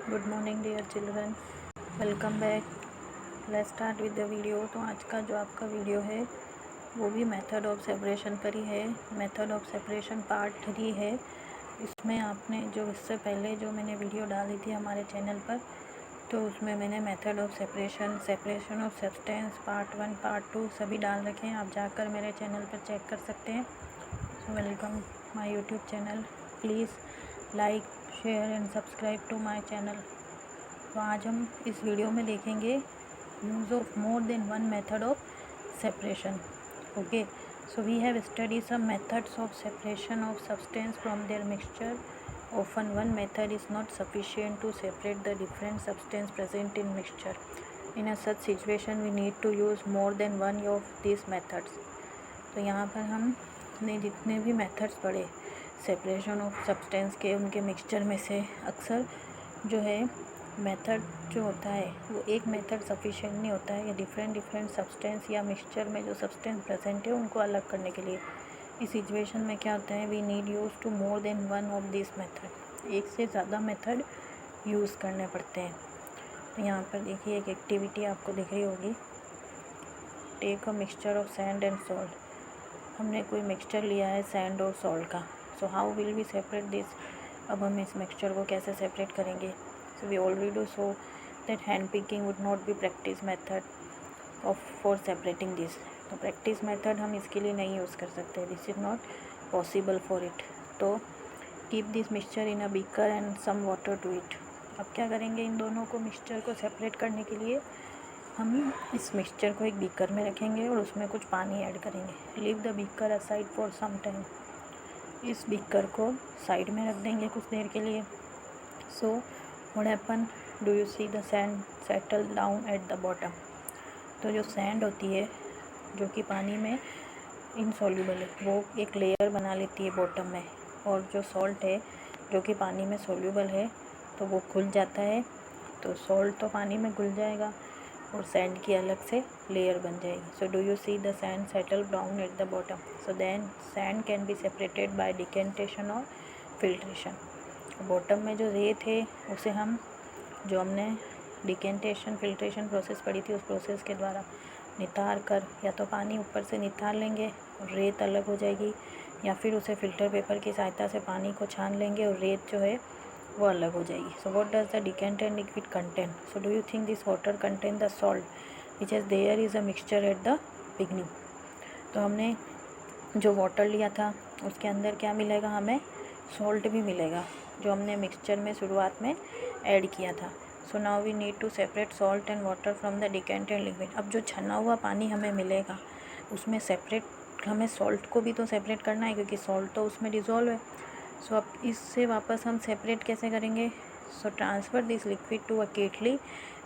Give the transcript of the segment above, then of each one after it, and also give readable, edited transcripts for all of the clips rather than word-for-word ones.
Good morning dear children, welcome back. Let's start with the video. तो आज का जो आपका वीडियो है वो भी मेथड ऑफ सेपरेशन पर ही है। मेथड ऑफ सेपरेशन पार्ट 3 है। इसमें आपने जो इससे पहले जो मैंने वीडियो डाली थी हमारे चैनल पर, तो उसमें मैंने method of separation, separation of substance part 1 part 2 सभी डाल रखे हैं। आप जाकर मेरे चैनल पर चेक कर सकते हैं। So welcome my YouTube channel. Please like, share and subscribe to my channel. तो आज हम इस वीडियो में देखेंगे use of more than one method of separation. Okay, so we have study some methods of separation of substance from there mixture. Often one method is not sufficient to separate the different substance present in mixture. In a such situation we need to use more than one of these methods. तो यहाँ पर हमने जितने भी methods पढ़े separation of substance के, उनके mixture में से अक्सर जो है मेथड जो होता है वो एक मेथड सफिशिएंट नहीं होता है। या डिफरेंट सब्सटेंस या मिक्सचर में जो सब्सटेंस प्रेजेंट है उनको अलग करने के लिए इस सिचुएशन में क्या होता है, we need use to more than one of this method. एक से ज़्यादा मेथड यूज़ करने पड़ते हैं। तो यहाँ पर देखिए एक एक्टिविटी आपको दिख रही होगी, take a mixture of sand and salt. हमने कोई मिक्सचर लिया है सैंड और सॉल्ट का। So how will we separate this. अब हम इस मिक्सचर को कैसे सेपरेट करेंगे। So we already saw that hand picking would not be practice method of for separating this. तो प्रैक्टिस मेथड हम इसके लिए नहीं यूज़ कर सकते, this is not possible for it. तो keep this mixture in a beaker and some water to it. अब क्या करेंगे, इन दोनों को मिक्सचर को सेपरेट करने के लिए हम इस मिक्सचर को एक बीकर में रखेंगे और उसमें कुछ पानी ऐड करेंगे। Leave the beaker aside for some time. इस बीकर को साइड में रख देंगे कुछ देर के लिए। So what happen, do you see the sand settle down at the bottom. तो जो सैंड होती है जो कि पानी में इनसॉल्यूबल है, वो एक लेयर बना लेती है बॉटम में, और जो सॉल्ट है जो कि पानी में सॉल्यूबल है तो वो घुल जाता है। तो सॉल्ट तो पानी में घुल जाएगा और सैंड की अलग से लेयर बन जाएगी। So do you see the sand settle down at the bottom. So then sand can be separated by decantation और फिल्ट्रेशन। बॉटम में जो रेत है उसे हम, जो हमने डिकेंटेशन फिल्ट्रेशन प्रोसेस पढ़ी थी, उस प्रोसेस के द्वारा नितार कर, या तो पानी ऊपर से नितार लेंगे और रेत अलग हो जाएगी, या फिर उसे फ़िल्टर पेपर की सहायता से पानी को छान लेंगे और रेत जो है वो अलग हो जाएगी। So what does the decanted liquid contain. So do you think this water contain the salt which as there is a mixture at the beginning. तो हमने जो वाटर लिया था उसके अंदर क्या मिलेगा, हमें सॉल्ट भी मिलेगा जो हमने मिक्सचर में शुरुआत में ऐड किया था। So now we need to separate salt and water from the decanted liquid. अब जो छना हुआ पानी हमें मिलेगा उसमें सेपरेट, हमें सॉल्ट को भी तो सेपरेट करना है क्योंकि सॉल्ट तो उसमें डिज़ोल्व है। सो अब इससे वापस हम सेपरेट कैसे करेंगे। So transfer this liquid to a kettle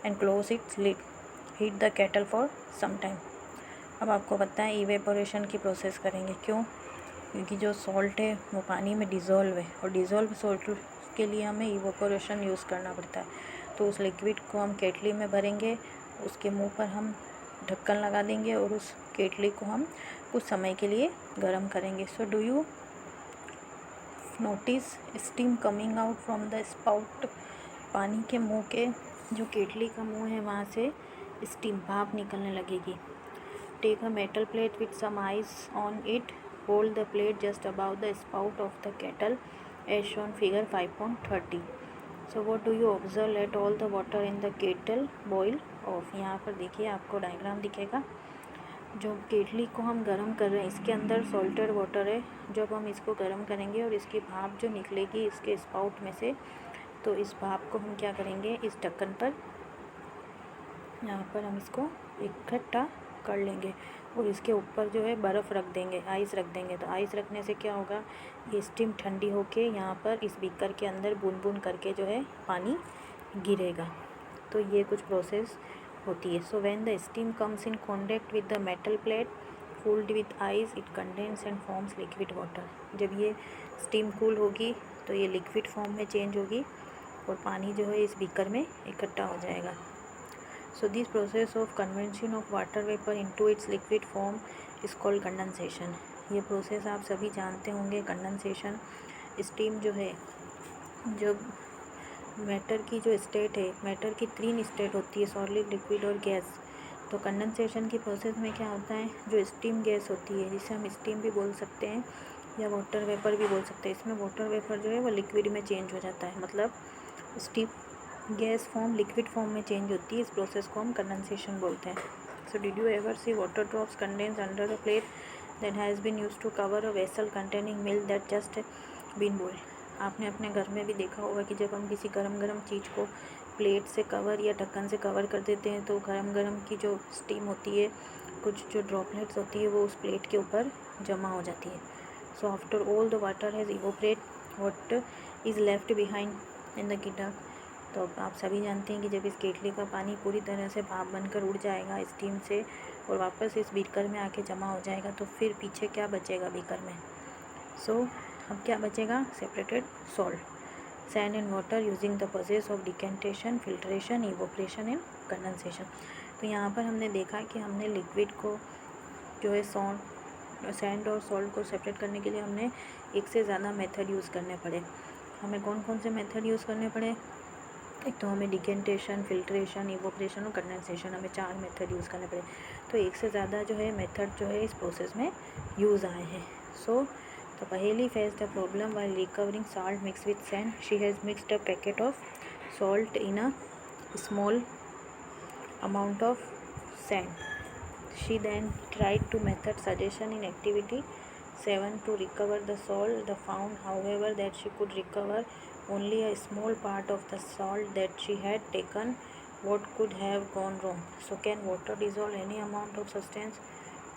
and close its lid. Heat the kettle for some time. अब आपको पता है इवेपोरेशन की प्रोसेस करेंगे, क्यों, क्योंकि जो सॉल्ट है वो पानी में डिज़ोल्व है और डिज़ोल्व सॉल्ट के लिए हमें इवेपोरेशन यूज़ करना पड़ता है। तो उस लिक्विड को हम केटली में भरेंगे, उसके मुंह पर हम ढक्कन लगा देंगे और उस केटली को हम कुछ समय के लिए गर्म करेंगे। सो do you notice steam coming out from the spout. पानी के मुंह के, जो केटली का मुंह है वहाँ से स्टीम, भाप निकलने लगेगी। Take a metal plate with some ice on it. Hold the plate just above the spout of the kettle as shown figure 5.30। So what do you observe, let all the water in the kettle boil off. यहाँ पर देखिए आपको diagram दिखेगा, जो केटली को हम गर्म कर रहे हैं इसके अंदर सॉल्टेड वाटर है। जब हम इसको गर्म करेंगे और इसकी भाप जो निकलेगी इसके स्पाउट में से, तो इस भाप को हम क्या करेंगे, इस ढक्कन पर, यहाँ पर हम इसको इकट्ठा कर लेंगे और इसके ऊपर जो है बर्फ़ रख देंगे, आइस रख देंगे। तो आइस रखने से क्या होगा, ये स्टीम ठंडी होके यहाँ पर इस बीकर के अंदर बूंद बूंद करके जो है पानी गिरेगा। तो ये कुछ प्रोसेस होती है। So when the steam comes in contact with the metal plate cooled with ice, it condense and forms liquid water. जब ये स्टीम कूल होगी तो ये लिक्विड फॉर्म में चेंज होगी और पानी जो है इस बीकर में इकट्ठा हो जाएगा। So this process of convention of water vapour into its liquid form is called condensation. ये प्रोसेस आप सभी जानते होंगे, कंडेंसेशन। स्टीम जो है, जब मैटर की जो स्टेट है, मैटर की 3 स्टेट होती है, सॉलिड, लिक्विड और गैस। तो कंडेंसेशन की प्रोसेस में क्या होता है, जो स्टीम गैस होती है जिसे हम स्टीम भी बोल सकते हैं या वाटर वेपर भी बोल सकते हैं, इसमें वाटर वेपर जो है वो लिक्विड में चेंज हो जाता है, मतलब steam gas form liquid form में चेंज होती है। इस प्रोसेस को हम कंडेंसेशन बोलते हैं। So did you ever see water drops condense under a plate that has been used to cover a vessel containing milk that just been boiled? आपने अपने घर में भी देखा होगा कि जब हम किसी गरम चीज़ को प्लेट से कवर या ढक्कन से कवर कर देते हैं तो गरम की जो स्टीम होती है, कुछ जो ड्रॉपलेट्स होती है वो उस प्लेट के ऊपर जमा हो जाती है। So after all the water has evaporate what is left behind in the kettle. तो आप सभी जानते हैं कि जब इस केटली का पानी पूरी तरह से भाप बनकर उड़ जाएगा स्टीम से और वापस इस बीकर में आके जमा हो जाएगा, तो फिर पीछे क्या बचेगा बीकर में? सो अब क्या बचेगा? Separated salt, sand and water using the process of decantation, filtration, evaporation and condensation. तो यहाँ पर हमने देखा कि हमने लिक्विड को जो है सैंड और सॉल्ट को सेपरेट करने के लिए हमने एक से ज़्यादा मेथड यूज़ करने पड़े। हमें कौन कौन से मेथड यूज़ करने पड़े? एक तो हमें डिकेंटेशन, फिल्ट्रेशन, इवोपरेशन और कंडेंसेशन, हमें 4 मेथड यूज़ करने पड़े। तो एक से ज़्यादा जो है मेथड जो है इस प्रोसेस में यूज़ आए हैं। सो तो पहेली faced a problem while recovering salt mixed with sand. She has mixed a packet of salt in a small amount of sand. She then tried to method suggestion in activity 7 to recover the salt. The found, however, that she could recover only a small part of the salt that she had taken. What could have gone wrong? So can water dissolve any amount of substance?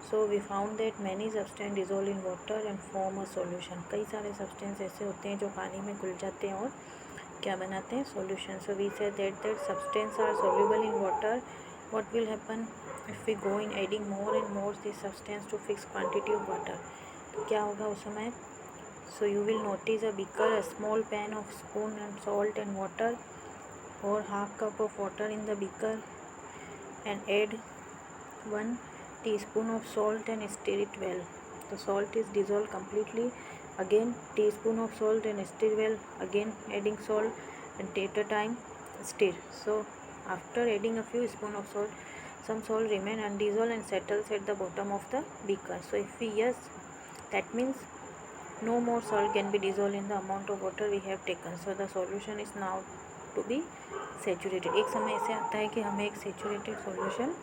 So we found that many substances dissolve in water and form a solution. कई सारे substances ऐसे होते हैं जो पानी में घुल जाते हैं और क्या बनाते हैं? Solution. So we said that substances are soluble in water. What will happen if we go in adding more and more this substance to fixed quantity of water? तो क्या होगा उस समय? So you will notice a beaker, a small pan of spoon and salt and water, or half cup of water in the beaker, and add 1 teaspoon of salt and stir it well. The salt is dissolved completely. Again teaspoon of salt and stir well. Again adding salt and at a time stir. So after adding a few spoon of salt, some salt remain undissolved and settles at the bottom of the beaker. So if we yes, that means no more salt can be dissolved in the amount of water we have taken. So the solution is now to be saturated. एक समय ऐसे आता है कि हमें एक saturated solution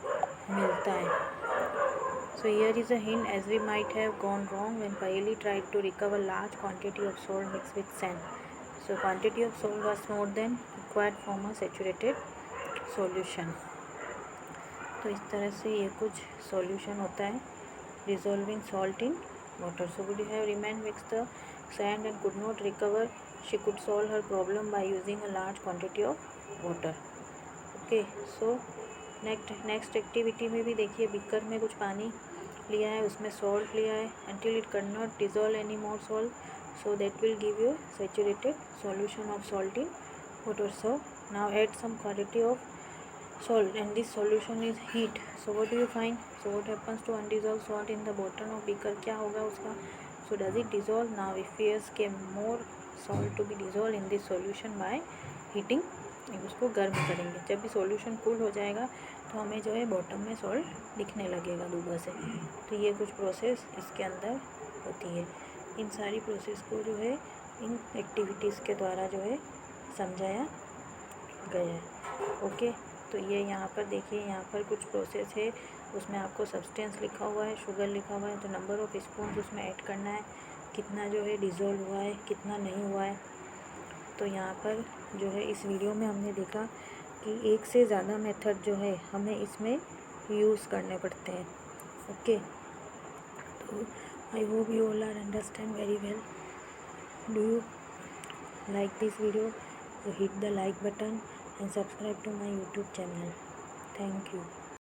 मिलता है. So here is a hint, as we might have gone wrong when Paheli tried to recover large quantity of salt mixed with sand. So quantity of salt was more than required from a saturated solution. तो इस तरह से ये कुछ solution होता है dissolving salt in water. So would have remained mixed the sand and could not recover. She could solve her problem by using a large quantity of water. Okay, so next activity में भी देखिए, beaker में कुछ पानी लिया है, उसमें salt लिया है, until it cannot dissolve any more salt, so that will give you saturated solution of salt in water. So now add some quantity of salt and this solution is heat. So what do you find? So what happens to undissolved salt in the bottom of beaker? क्या होगा उसका? So does it dissolve? Now if we ask more salt to be dissolved in this solution by heating, उसको गर्म करेंगे. जब भी solution cool हो जाएगा तो हमें जो है बॉटम में सॉल्ट दिखने लगेगा दूर से. तो ये कुछ प्रोसेस इसके अंदर होती है. इन सारी प्रोसेस को जो है इन एक्टिविटीज़ के द्वारा जो है समझाया गया है. ओके, तो ये यहाँ पर देखिए, यहाँ पर कुछ प्रोसेस है, उसमें आपको सब्सटेंस लिखा हुआ है, शुगर लिखा हुआ है, तो नंबर ऑफ़ स्पून उसमें ऐड करना है, कितना जो है डिज़ोल्व हुआ है, कितना नहीं हुआ है. तो यहाँ पर जो है इस वीडियो में हमने देखा कि एक से ज़्यादा मेथड जो है हमें इसमें यूज़ करने पड़ते हैं. ओके, तो I hope you all are understand very well. Do you like this video? So hit the like button and subscribe to my YouTube channel. Thank you.